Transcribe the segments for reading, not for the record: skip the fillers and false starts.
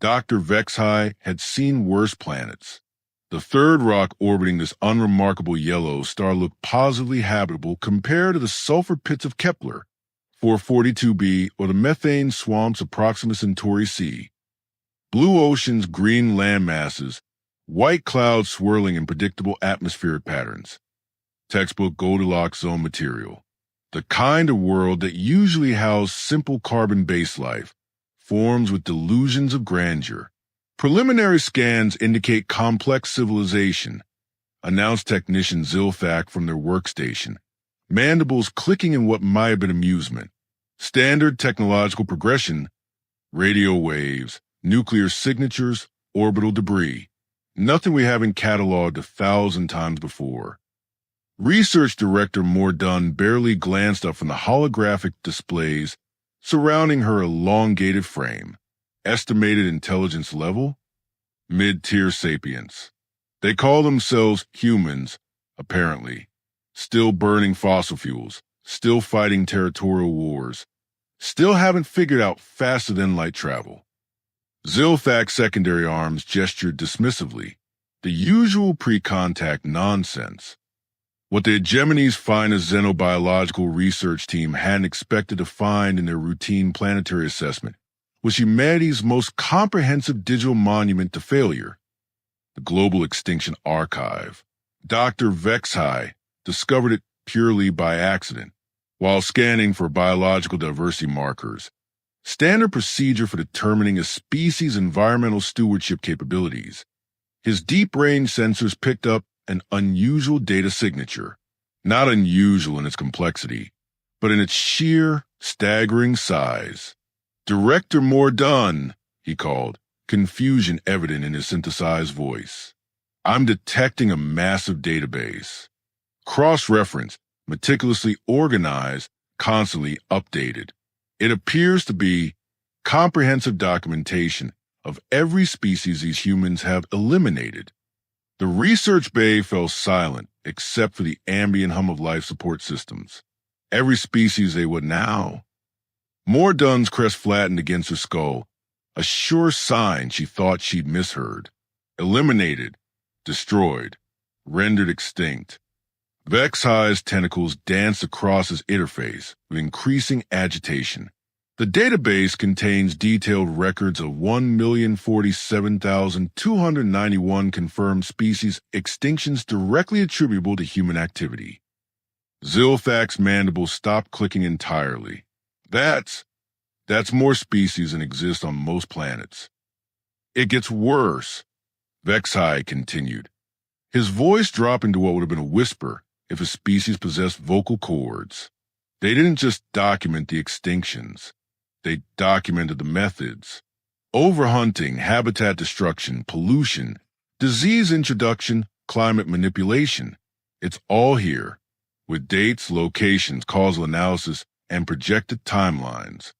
Dr. Vexhai had seen worse planets. The third rock orbiting this unremarkable yellow star looked positively habitable compared to the sulfur pits of Kepler, 442b, or the methane swamps of Proxima Centauri c. Blue oceans, green land masses, white clouds swirling in predictable atmospheric patterns. Textbook Goldilocks zone material. The kind of world that usually houses simple carbon-based life, forms with delusions of grandeur. Preliminary scans indicate complex civilization, announced technician Zilfak from their workstation, mandibles clicking in what might have been amusement. Standard technological progression, radio waves, nuclear signatures, orbital debris. Nothing we haven't cataloged 1,000 times before. Research Director Mordun barely glanced up from the holographic displays surrounding her elongated frame. Estimated intelligence level? Mid-tier sapience. They call themselves humans, apparently. Still burning fossil fuels, still fighting territorial wars, still haven't figured out faster-than-light travel. Zilfak's secondary arms gestured dismissively. The usual pre-contact nonsense. What the hegemony's finest xenobiological research team hadn't expected to find in their routine planetary assessment was humanity's most comprehensive digital monument to failure, the Global Extinction Archive. Dr. Vexhai discovered it purely by accident while scanning for biological diversity markers, standard procedure for determining a species' environmental stewardship capabilities. His deep-range sensors picked up an unusual data signature, not unusual in its complexity, but in its sheer, staggering size. Director Mordun, he called, confusion evident in his synthesized voice. I'm detecting a massive database. Cross-referenced, meticulously organized, constantly updated. It appears to be comprehensive documentation of every species these humans have eliminated. The research bay fell silent except for the ambient hum of life support systems. Every species they would now. Mordun's crest flattened against her skull, a sure sign she thought she'd misheard. Eliminated, destroyed, rendered extinct. Vexhai's tentacles danced across his interface with increasing agitation. The database contains detailed records of 1,047,291 confirmed species extinctions directly attributable to human activity. Zilfak's mandibles stopped clicking entirely. That's more species than exist on most planets. It gets worse, Vexhai continued, his voice dropping to what would have been a whisper if a species possessed vocal cords. They didn't just document the extinctions. They documented the methods. Overhunting, habitat destruction, pollution, disease introduction, climate manipulation. It's all here, with dates, locations, causal analysis, and projected timelines.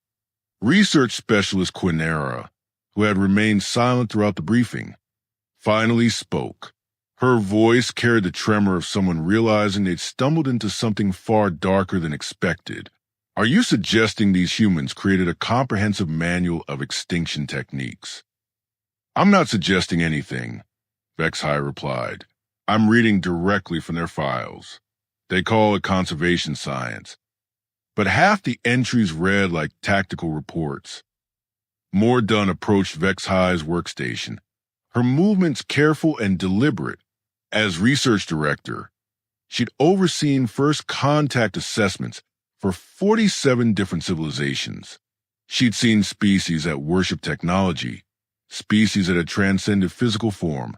Research specialist Quinera, who had remained silent throughout the briefing, finally spoke. Her voice carried the tremor of someone realizing they'd stumbled into something far darker than expected. Are you suggesting these humans created a comprehensive manual of extinction techniques? I'm not suggesting anything, Vexhai replied. I'm reading directly from their files. They call it conservation science. But half the entries read like tactical reports. Mordun approached Vexhai's workstation, her movements careful and deliberate. As research director, she'd overseen first contact assessments for 47 different civilizations. She'd seen species that worship technology, species that had transcended physical form,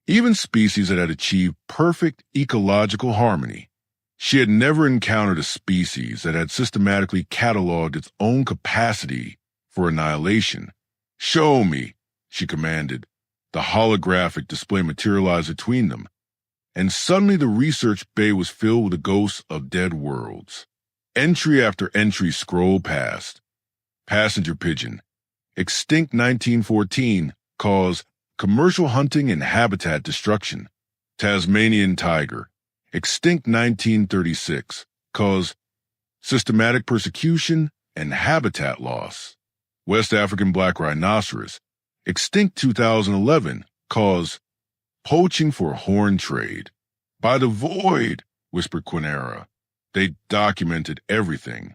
even species that had achieved perfect ecological harmony. She had never encountered a species that had systematically cataloged its own capacity for annihilation. Show me, she commanded. The holographic display materialized between them, and suddenly the research bay was filled with the ghosts of dead worlds. Entry after entry scrolled past. Passenger pigeon. Extinct 1914 caused commercial hunting and habitat destruction. Tasmanian tiger. Extinct 1936 caused systematic persecution and habitat loss. West African black rhinoceros. Extinct 2011, cause poaching for horn trade. By the void, whispered Quinera. They documented everything.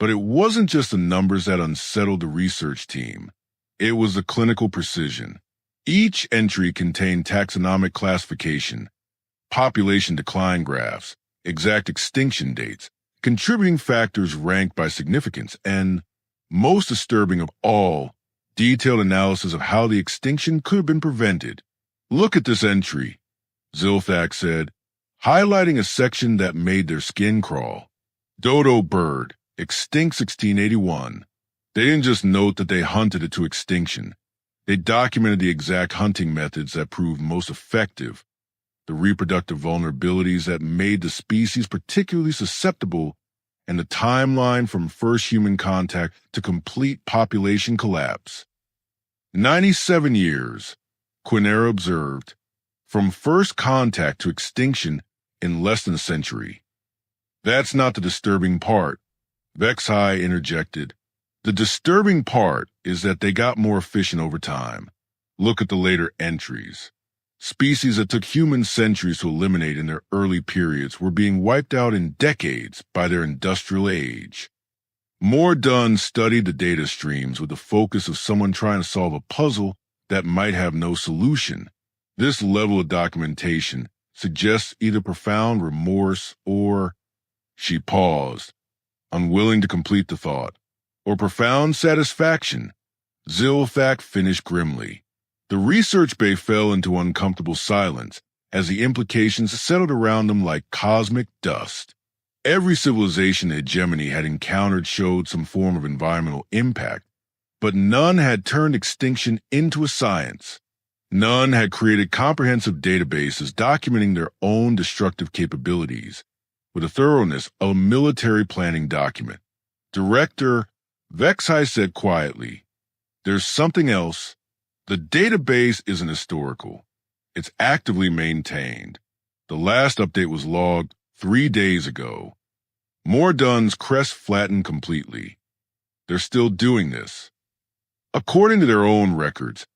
But it wasn't just the numbers that unsettled the research team. It was the clinical precision. Each entry contained taxonomic classification, population decline graphs, exact extinction dates, contributing factors ranked by significance, and, most disturbing of all, detailed analysis of how the extinction could have been prevented. Look at this entry, Zilthak said, highlighting a section that made their skin crawl. Dodo bird, extinct 1681. They didn't just note that they hunted it to extinction. They documented the exact hunting methods that proved most effective, the reproductive vulnerabilities that made the species particularly susceptible, and the timeline from first human contact to complete population collapse. 97 years, Quinera observed, from first contact to extinction in less than a century. That's not the disturbing part, Vexhai interjected. The disturbing part is that they got more efficient over time. Look at the later entries. Species that took human centuries to eliminate in their early periods were being wiped out in decades by their industrial age. Moore-Dunn studied the data streams with the focus of someone trying to solve a puzzle that might have no solution. This level of documentation suggests either profound remorse or, she paused, unwilling to complete the thought, or profound satisfaction. Zilthak finished grimly. The research bay fell into uncomfortable silence as the implications settled around them like cosmic dust. Every civilization the hegemony had encountered showed some form of environmental impact, but none had turned extinction into a science. None had created comprehensive databases documenting their own destructive capabilities with the thoroughness of a military planning document. Director Vexhai said quietly, "There's something else. The database isn't historical. It's actively maintained. The last update was logged 3 days ago." Moore-Dunn's crest flattened completely. They're still doing this. According to their own records,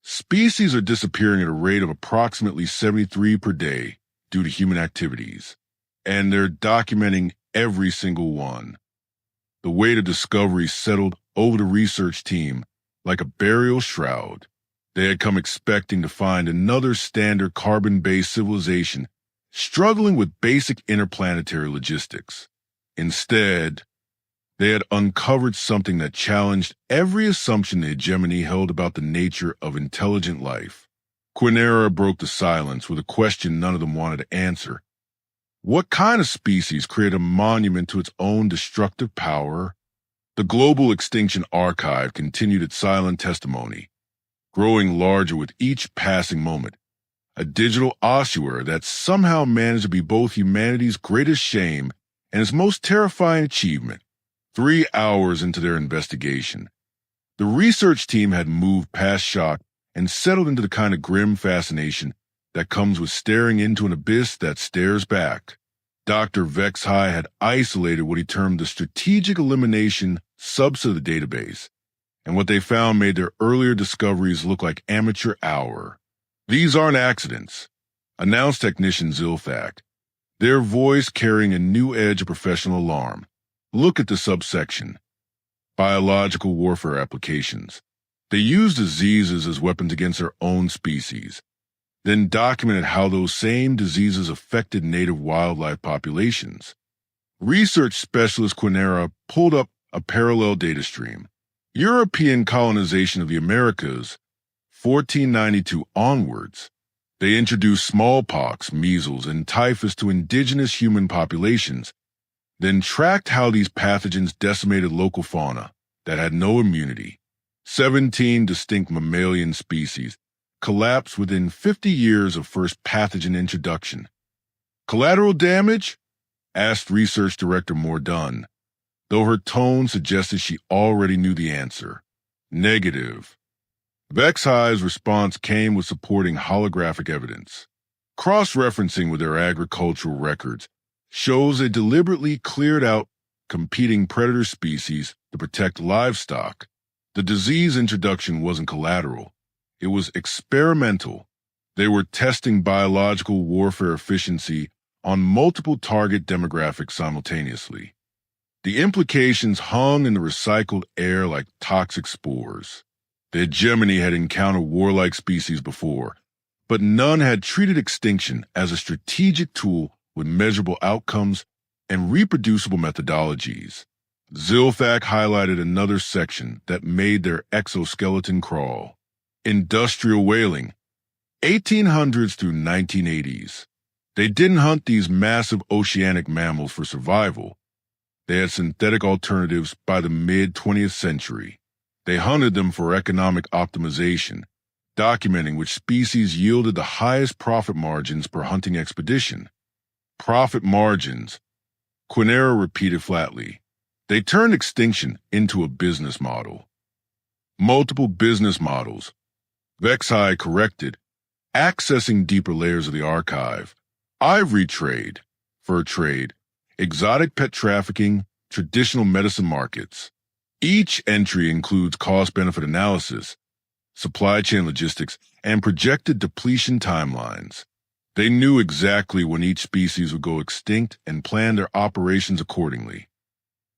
species are disappearing at a rate of approximately 73 per day due to human activities, and they're documenting every single one. The weight of discovery settled over the research team like a burial shroud. They had come expecting to find another standard carbon-based civilization struggling with basic interplanetary logistics. Instead, they had uncovered something that challenged every assumption the hegemony held about the nature of intelligent life. Quinera broke the silence with a question none of them wanted to answer. What kind of species created a monument to its own destructive power? The Global Extinction Archive continued its silent testimony, growing larger with each passing moment, a digital ossuary that somehow managed to be both humanity's greatest shame and its most terrifying achievement. 3 hours into their investigation, the research team had moved past shock and settled into the kind of grim fascination that comes with staring into an abyss that stares back. Dr. Vexhai had isolated what he termed the strategic elimination subset of the database, and what they found made their earlier discoveries look like amateur hour. "These aren't accidents," announced technician Zilthak, their voice carrying a new edge of professional alarm. "Look at the subsection. Biological warfare applications. They used diseases as weapons against their own species, then documented how those same diseases affected native wildlife populations." Research specialist Quinera pulled up a parallel data stream. European colonization of the Americas, 1492 onwards. They introduced smallpox, measles, and typhus to indigenous human populations, then tracked how these pathogens decimated local fauna that had no immunity. 17 distinct mammalian species collapsed within 50 years of first pathogen introduction. "Collateral damage?" asked Research Director Moore-Dunn, though her tone suggested she already knew the answer. "Negative." Vexhai's response came with supporting holographic evidence. Cross-referencing with their agricultural records shows they deliberately cleared out competing predator species to protect livestock. The disease introduction wasn't collateral. It was experimental. They were testing biological warfare efficiency on multiple target demographics simultaneously. The implications hung in the recycled air like toxic spores. The hegemony had encountered warlike species before, but none had treated extinction as a strategic tool with measurable outcomes and reproducible methodologies. Zilthak highlighted another section that made their exoskeleton crawl. Industrial whaling, 1800s through 1980s. They didn't hunt these massive oceanic mammals for survival. They had synthetic alternatives by the mid-20th century. They hunted them for economic optimization, documenting which species yielded the highest profit margins per hunting expedition. Profit margins, Quinera repeated flatly. They turned extinction into a business model. Multiple business models, Vexhai corrected, accessing deeper layers of the archive. Ivory trade, fur trade, exotic pet trafficking, traditional medicine markets. Each entry includes cost-benefit analysis, supply chain logistics, and projected depletion timelines. They knew exactly when each species would go extinct and planned their operations accordingly.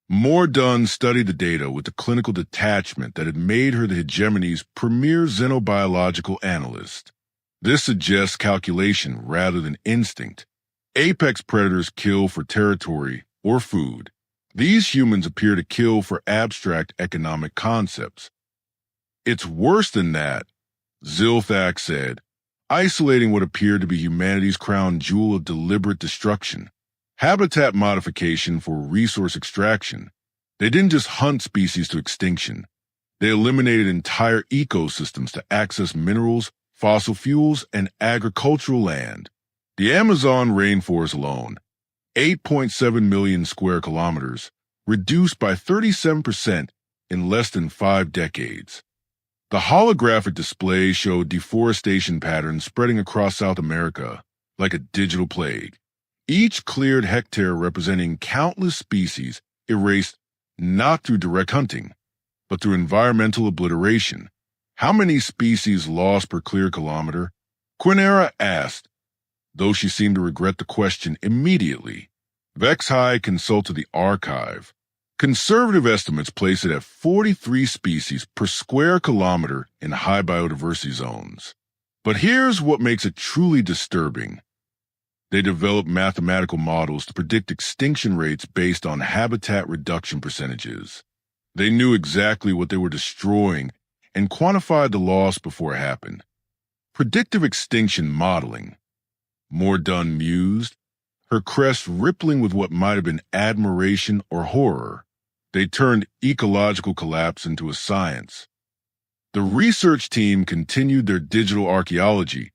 Mordun studied the data with the clinical detachment that had made her the hegemony's premier xenobiological analyst. This suggests calculation rather than instinct. Apex predators kill for territory or food. These humans appear to kill for abstract economic concepts. It's worse than that, Zilthak said, isolating what appeared to be humanity's crown jewel of deliberate destruction. Habitat modification for resource extraction. They didn't just hunt species to extinction. They eliminated entire ecosystems to access minerals, fossil fuels, and agricultural land. The Amazon rainforest alone, 8.7 million square kilometers, reduced by 37% in less than 5 decades. The holographic display showed deforestation patterns spreading across South America like a digital plague. Each cleared hectare representing countless species erased not through direct hunting, but through environmental obliteration. How many species lost per clear kilometer? Quinera asked, though she seemed to regret the question immediately. Vexhai consulted the archive. Conservative estimates place it at 43 species per square kilometer in high biodiversity zones. But here's what makes it truly disturbing. They developed mathematical models to predict extinction rates based on habitat reduction percentages. They knew exactly what they were destroying and quantified the loss before it happened. Predictive extinction modeling. Mordun mused, her crest rippling with what might have been admiration or horror. They turned ecological collapse into a science. The research team continued their digital archaeology,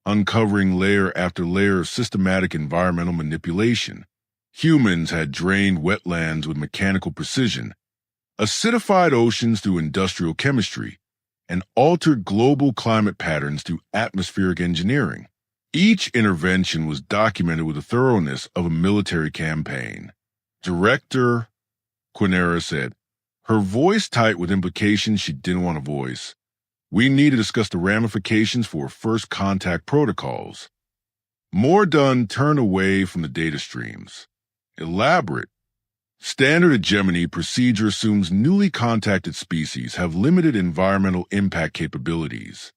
uncovering layer after layer of systematic environmental manipulation. Humans had drained wetlands with mechanical precision, acidified oceans through industrial chemistry, and altered global climate patterns through atmospheric engineering. Each intervention was documented with the thoroughness of a military campaign. Director, Quinera said, her voice tight with implications she didn't want to voice. We need to discuss the ramifications for first contact protocols. Mordun turned away from the data streams. Elaborate. Standard hegemony procedure assumes newly contacted species have limited environmental impact capabilities.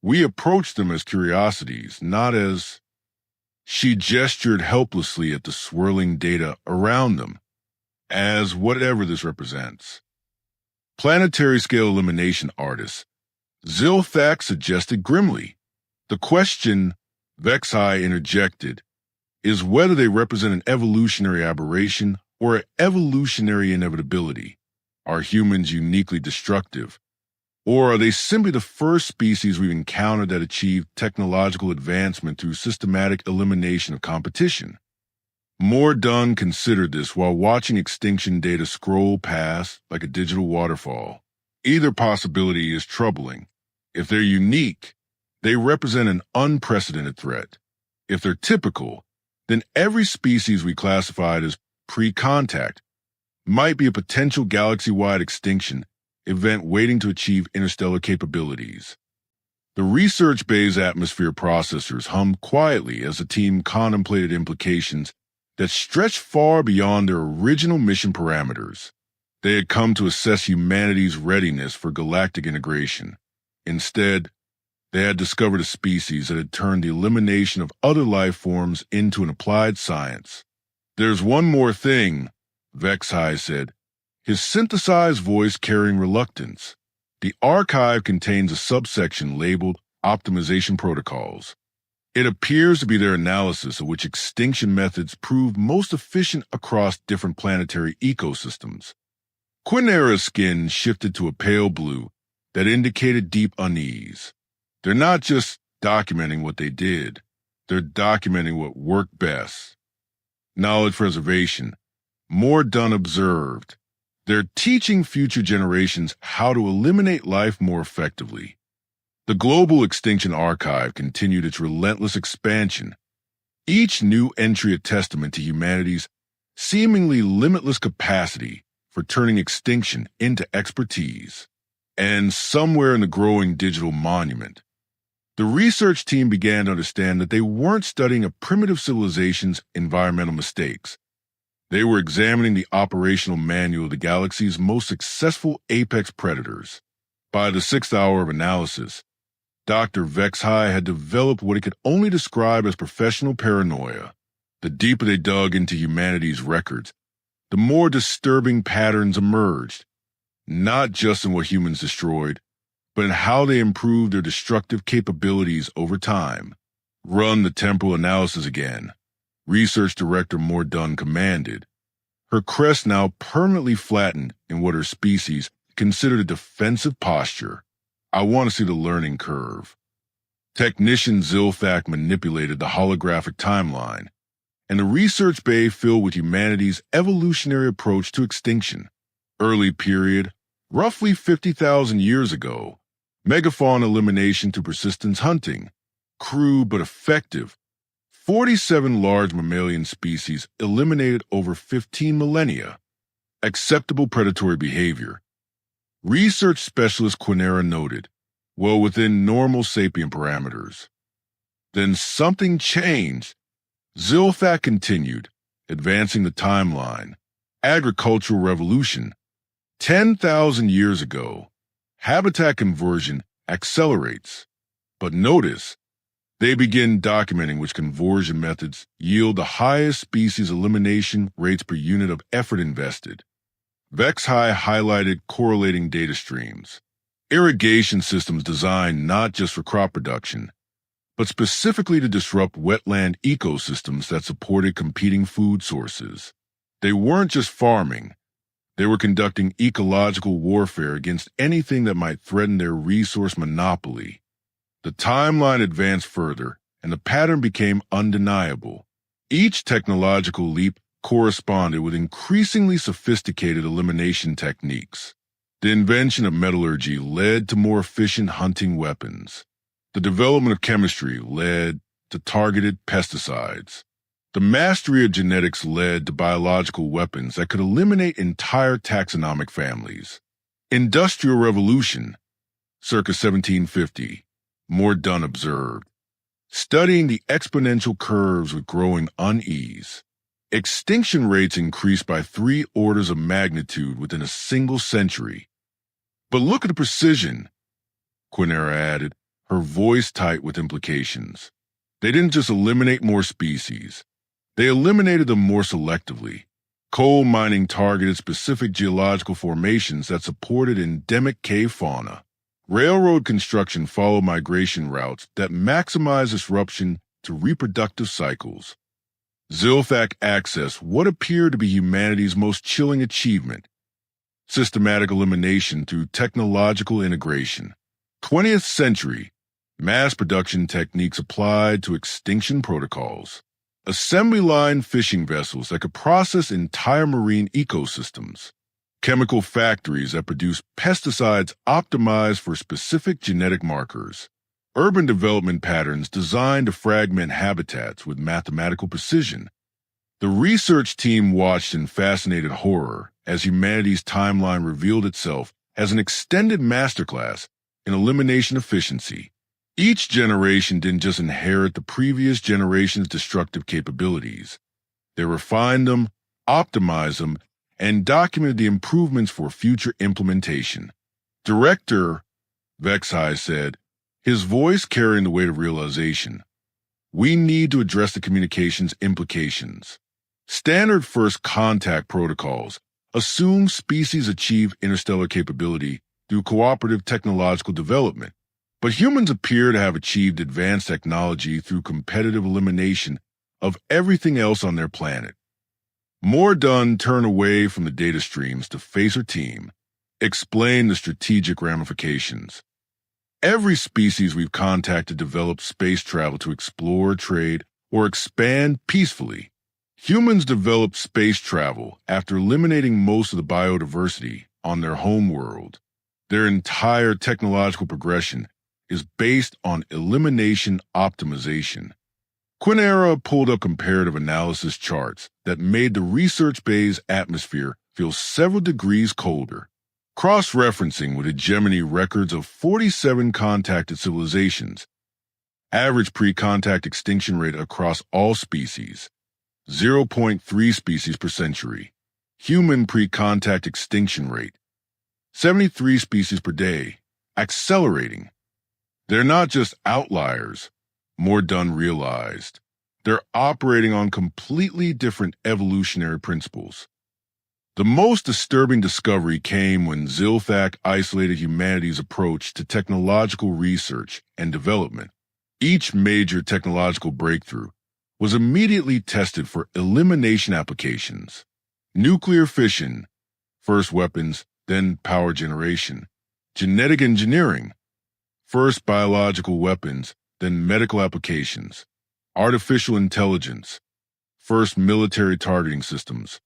We approach them as curiosities, not as... She gestured helplessly at the swirling data around them, as whatever this represents. Planetary scale elimination artists, Zilthak suggested grimly. The question, Vexhai interjected, is whether they represent an evolutionary aberration or an evolutionary inevitability. Are humans uniquely destructive? Or are they simply the first species we've encountered that achieved technological advancement through systematic elimination of competition? Mordun considered this while watching extinction data scroll past like a digital waterfall. Either possibility is troubling. If they're unique, they represent an unprecedented threat. If they're typical, then every species we classified as pre-contact might be a potential galaxy-wide extinction event waiting to achieve interstellar capabilities. The research bay's atmosphere processors hummed quietly as the team contemplated implications that stretched far beyond their original mission parameters. They had come to assess humanity's readiness for galactic integration. Instead, they had discovered a species that had turned the elimination of other life forms into an applied science. "There's one more thing," Vex-High said, his synthesized voice carrying reluctance. "The archive contains a subsection labeled Optimization Protocols. It appears to be their analysis of which extinction methods proved most efficient across different planetary ecosystems." Quinera's skin shifted to a pale blue that indicated deep unease. "They're not just documenting what they did, they're documenting what worked best. Knowledge preservation," More Dunn observed. "They're teaching future generations how to eliminate life more effectively." The Global Extinction Archive continued its relentless expansion, each new entry a testament to humanity's seemingly limitless capacity for turning extinction into expertise. And somewhere in the growing digital monument, the research team began to understand that they weren't studying a primitive civilization's environmental mistakes. They were examining the operational manual of the galaxy's most successful apex predators. By the sixth hour of analysis, Dr. Vex-High had developed what he could only describe as professional paranoia. The deeper they dug into humanity's records, the more disturbing patterns emerged, not just in what humans destroyed, but in how they improved their destructive capabilities over time. "Run the temporal analysis again," Research Director More Dunn commanded, her crest now permanently flattened in what her species considered a defensive posture. "I want to see the learning curve." Technician Zilthak manipulated the holographic timeline, and the research bay filled with humanity's evolutionary approach to extinction. Early period, roughly 50,000 years ago, megafauna elimination through persistence hunting, crude but effective. 47 large mammalian species eliminated over 15 millennia. Acceptable predatory behavior. Research specialist Quinera noted, well within normal sapient parameters. Then something changed. Zilthak continued, advancing the timeline. Agricultural revolution. 10,000 years ago, habitat conversion accelerates. But notice, they begin documenting which conversion methods yield the highest species elimination rates per unit of effort invested. Vex-High highlighted correlating data streams. Irrigation systems designed not just for crop production, but specifically to disrupt wetland ecosystems that supported competing food sources. They weren't just farming. They were conducting ecological warfare against anything that might threaten their resource monopoly. The timeline advanced further, and the pattern became undeniable. Each technological leap corresponded with increasingly sophisticated elimination techniques. The invention of metallurgy led to more efficient hunting weapons. The development of chemistry led to targeted pesticides. The mastery of genetics led to biological weapons that could eliminate entire taxonomic families. Industrial Revolution, circa 1750, More Dunn observed, studying the exponential curves with growing unease. Extinction rates increased by 3 orders of magnitude within a single century. But look at the precision, Quinera added, her voice tight with implications. They didn't just eliminate more species. They eliminated them more selectively. Coal mining targeted specific geological formations that supported endemic cave fauna. Railroad construction followed migration routes that maximized disruption to reproductive cycles. Zilthak accessed what appeared to be humanity's most chilling achievement: systematic elimination through technological integration. 20th century, mass production techniques applied to extinction protocols. Assembly line fishing vessels that could process entire marine ecosystems. Chemical factories that produce pesticides optimized for specific genetic markers. Urban development patterns designed to fragment habitats with mathematical precision. The research team watched in fascinated horror as humanity's timeline revealed itself as an extended masterclass in elimination efficiency. Each generation didn't just inherit the previous generation's destructive capabilities. They refined them, optimized them, and documented the improvements for future implementation. Director Vexhai said, his voice carrying the weight of realization, we need to address the communications implications. Standard first contact protocols assume species achieve interstellar capability through cooperative technological development, but humans appear to have achieved advanced technology through competitive elimination of everything else on their planet. Mordun turned away from the data streams to face her team, explain the strategic ramifications. Every species we've contacted developed space travel to explore, trade, or expand peacefully. Humans developed space travel after eliminating most of the biodiversity on their home world. Their entire technological progression is based on elimination optimization. Quinera pulled up comparative analysis charts that made the research bay's atmosphere feel several degrees colder. Cross-referencing with hegemony records of 47 contacted civilizations, average pre-contact extinction rate across all species, 0.3 species per century. Human pre-contact extinction rate, 73 species per day, accelerating. They're not just outliers, Mordun realized. They're operating on completely different evolutionary principles. The most disturbing discovery came when Zilthak isolated humanity's approach to technological research and development. Each major technological breakthrough was immediately tested for elimination applications. Nuclear fission, first weapons, then power generation. Genetic engineering, first biological weapons, then medical applications. Artificial intelligence, first military targeting systems,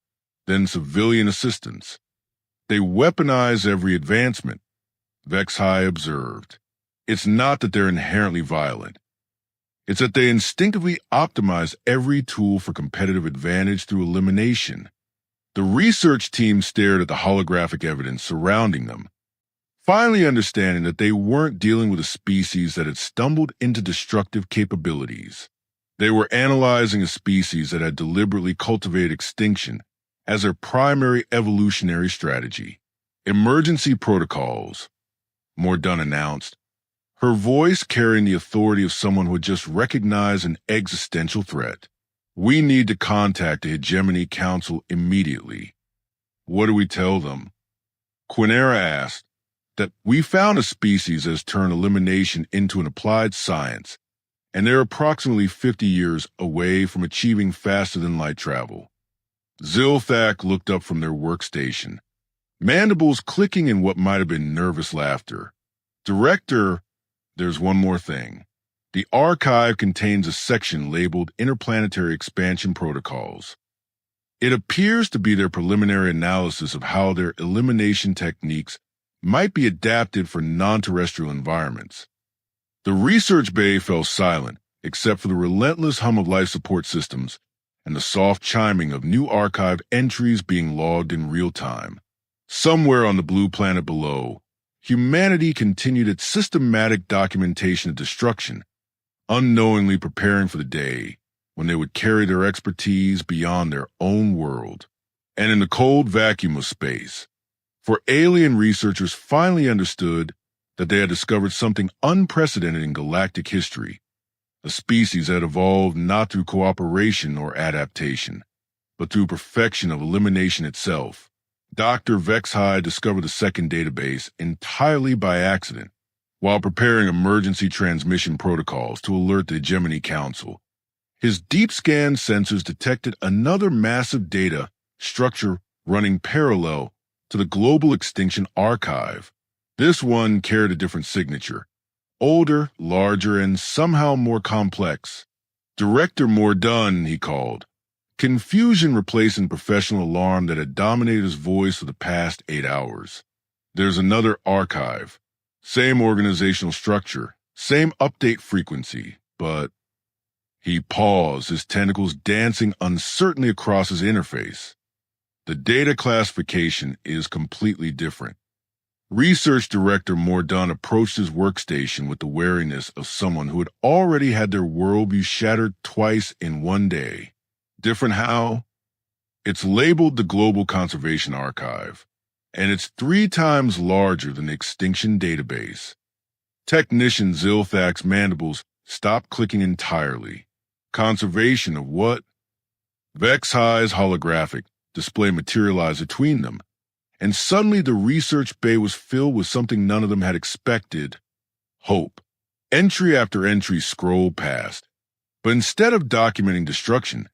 then civilian assistance. They weaponize every advancement, Vexhai observed. It's not that they're inherently violent. It's that they instinctively optimize every tool for competitive advantage through elimination. The research team stared at the holographic evidence surrounding them, finally understanding that they weren't dealing with a species that had stumbled into destructive capabilities. They were analyzing a species that had deliberately cultivated extinction as their primary evolutionary strategy. Emergency protocols, Mordun announced, her voice carrying the authority of someone who had just recognized an existential threat. We need to contact the Hegemony Council immediately. What do we tell them? Quinera asked. That we found a species that has turned elimination into an applied science, and they're approximately 50 years away from achieving faster-than-light travel. Zilthak looked up from their workstation, mandibles clicking in what might have been nervous laughter. Director, there's one more thing. The archive contains a section labeled Interplanetary Expansion Protocols. It appears to be their preliminary analysis of how their elimination techniques might be adapted for non-terrestrial environments. The research bay fell silent, except for the relentless hum of life support systems and the soft chiming of new archive entries being logged in real time. Somewhere on the blue planet below, humanity continued its systematic documentation of destruction, unknowingly preparing for the day when they would carry their expertise beyond their own world. And in the cold vacuum of space, for alien researchers finally understood that they had discovered something unprecedented in galactic history, a species that evolved not through cooperation or adaptation, but through perfection of elimination itself. Dr. Vexhai discovered the second database entirely by accident, while preparing emergency transmission protocols to alert the Hegemony Council. His deep scan sensors detected another massive data structure running parallel to the Global Extinction Archive. This one carried a different signature, older, larger, and somehow more complex. Director Mordun, he called. Confusion replacing professional alarm that had dominated his voice for the past 8 hours. There's another archive. Same organizational structure, same update frequency, but... He paused, his tentacles dancing uncertainly across his interface. The data classification is completely different. Research Director Mordaunt approached his workstation with the wariness of someone who had already had their worldview shattered twice in one day. Different how? It's labeled the Global Conservation Archive, and it's 3 times larger than the Extinction Database. Technician Zilthak's mandibles stopped clicking entirely. Conservation of what? Vex-High's holographic display materialized between them, and suddenly the research bay was filled with something none of them had expected: hope. Entry after entry scrolled past, but instead of documenting destruction,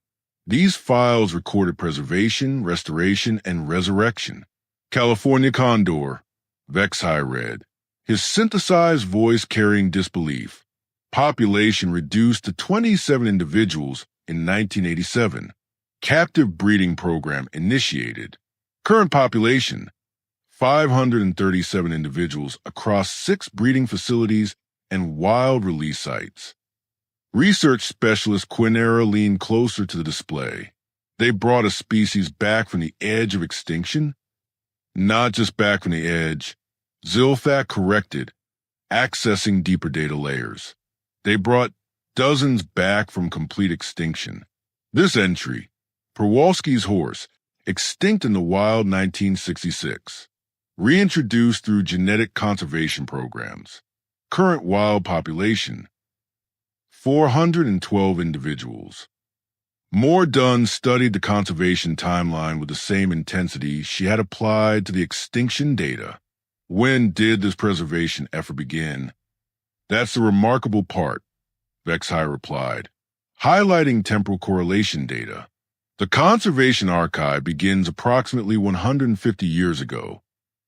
these files recorded preservation, restoration, and resurrection. California Condor, Vex-High read, his synthesized voice carrying disbelief. Population reduced to 27 individuals in 1987. Captive breeding program initiated. Current population, 537 individuals across 6 breeding facilities and wild release sites. Research specialist Quinera leaned closer to the display. They brought a species back from the edge of extinction? Not just back from the edge. Zilthak corrected, accessing deeper data layers. They brought dozens back from complete extinction. This entry, Przewalski's horse, extinct in the wild 1966. Reintroduced through genetic conservation programs. Current wild population, 412 individuals. Mordaunt studied the conservation timeline with the same intensity she had applied to the extinction data. When did this preservation effort begin? That's the remarkable part, Vex-High replied, highlighting temporal correlation data. The Conservation Archive begins approximately 150 years ago,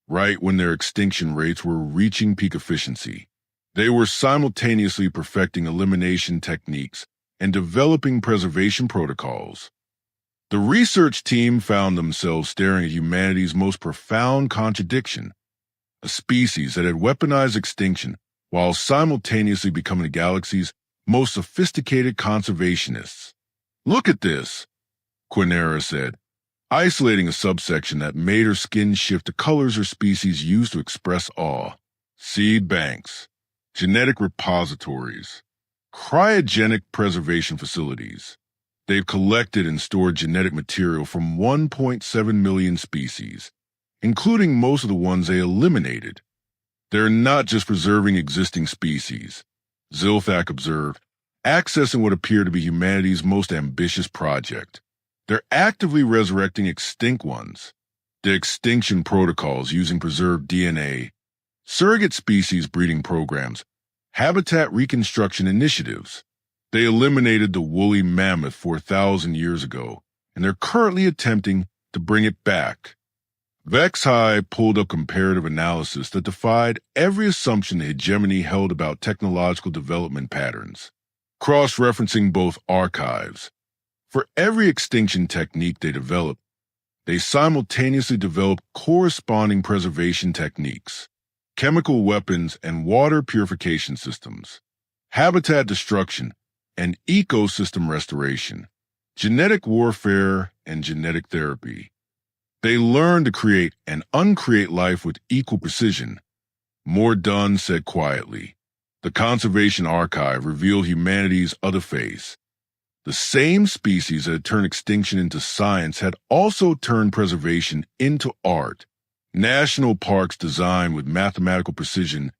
right when their extinction rates were reaching peak efficiency. They were simultaneously perfecting elimination techniques and developing preservation protocols. The research team found themselves staring at humanity's most profound contradiction, a species that had weaponized extinction while simultaneously becoming the galaxy's most sophisticated conservationists. Look at this, Quinera said, isolating a subsection that made her skin shift to colors her species used to express awe. Seed banks, genetic repositories, cryogenic preservation facilities. They've collected and stored genetic material from 1.7 million species, including most of the ones they eliminated. They're not just preserving existing species, Zilthak observed, accessing what appeared to be humanity's most ambitious project. They're actively resurrecting extinct ones. The extinction protocols using preserved DNA, surrogate species breeding programs, habitat reconstruction initiatives. They eliminated the woolly mammoth 4,000 years ago, and they're currently attempting to bring it back. Vex-High pulled up comparative analysis that defied every assumption the hegemony held about technological development patterns, cross-referencing both archives. For every extinction technique they developed, they simultaneously developed corresponding preservation techniques, chemical weapons and water purification systems, habitat destruction and ecosystem restoration, genetic warfare and genetic therapy. They learned to create and uncreate life with equal precision. Mordaunt said quietly. The Conservation Archive revealed humanity's other face. The same species that had turned extinction into science had also turned preservation into art. National parks designed with mathematical precision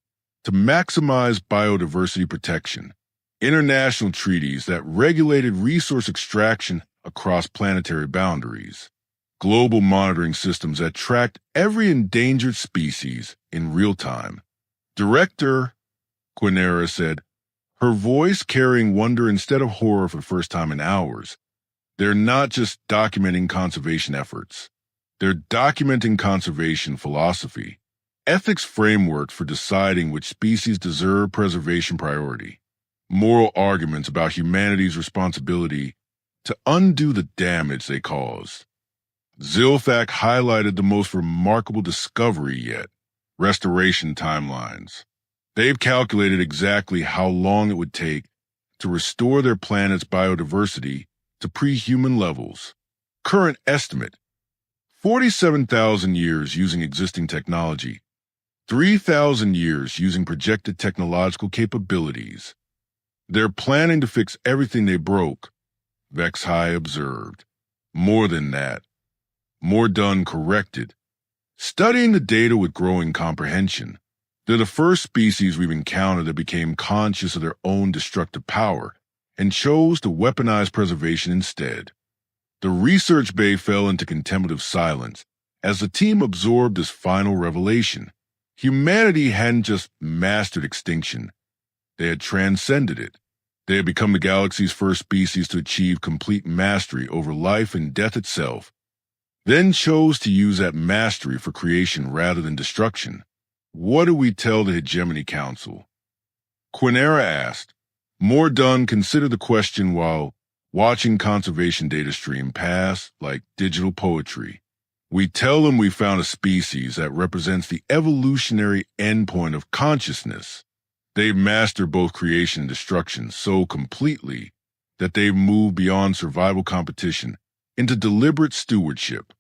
to maximize biodiversity protection. International treaties that regulated resource extraction across planetary boundaries. Global monitoring systems that tracked every endangered species in real time. Director, Quinera said, her voice carrying wonder instead of horror for the first time in hours. They're not just documenting conservation efforts. They're documenting conservation philosophy, ethics framework for deciding which species deserve preservation priority, moral arguments about humanity's responsibility to undo the damage they caused. Zilthak highlighted the most remarkable discovery yet, restoration timelines. They've calculated exactly how long it would take to restore their planet's biodiversity to pre-human levels. Current estimate, 47,000 years using existing technology, 3,000 years using projected technological capabilities. They're planning to fix everything they broke, Vexhai observed. More than that. More done corrected. Studying the data with growing comprehension, they're the first species we've encountered that became conscious of their own destructive power and chose to weaponize preservation instead. The research bay fell into contemplative silence as the team absorbed this final revelation. Humanity hadn't just mastered extinction, they had transcended it. They had become the galaxy's first species to achieve complete mastery over life and death itself, then chose to use that mastery for creation rather than destruction. What do we tell the Hegemony Council? Quinera asked. Mordun considered the question while watching conservation data stream pass like digital poetry. We tell them we found a species that represents the evolutionary endpoint of consciousness. They've mastered both creation and destruction so completely that they've moved beyond survival competition into deliberate stewardship.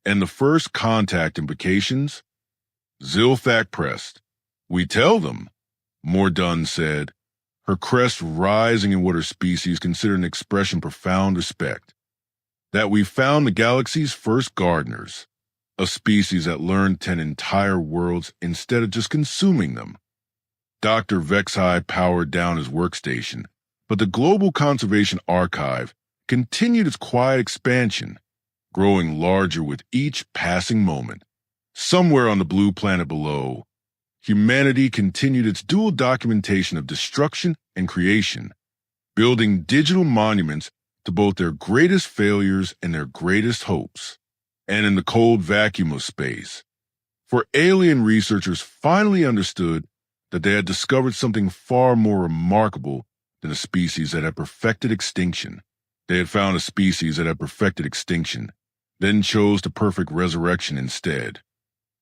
And the first contact implications? Zilthak pressed. We tell them, Mordun said, her crest rising in what her species considered an expression of profound respect, that we found the galaxy's first gardeners, a species that learned to tend entire worlds instead of just consuming them. Dr. Vexhai powered down his workstation, but the Global Conservation Archive continued its quiet expansion, growing larger with each passing moment. Somewhere on the blue planet below, humanity continued its dual documentation of destruction and creation, building digital monuments to both their greatest failures and their greatest hopes. And in the cold vacuum of space, for alien researchers finally understood that they had discovered something far more remarkable than a species that had perfected extinction. They had found a species that had perfected extinction, then chose to perfect resurrection instead,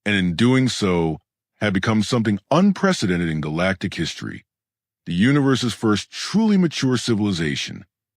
and in doing so, had become something unprecedented in galactic history, the universe's first truly mature civilization.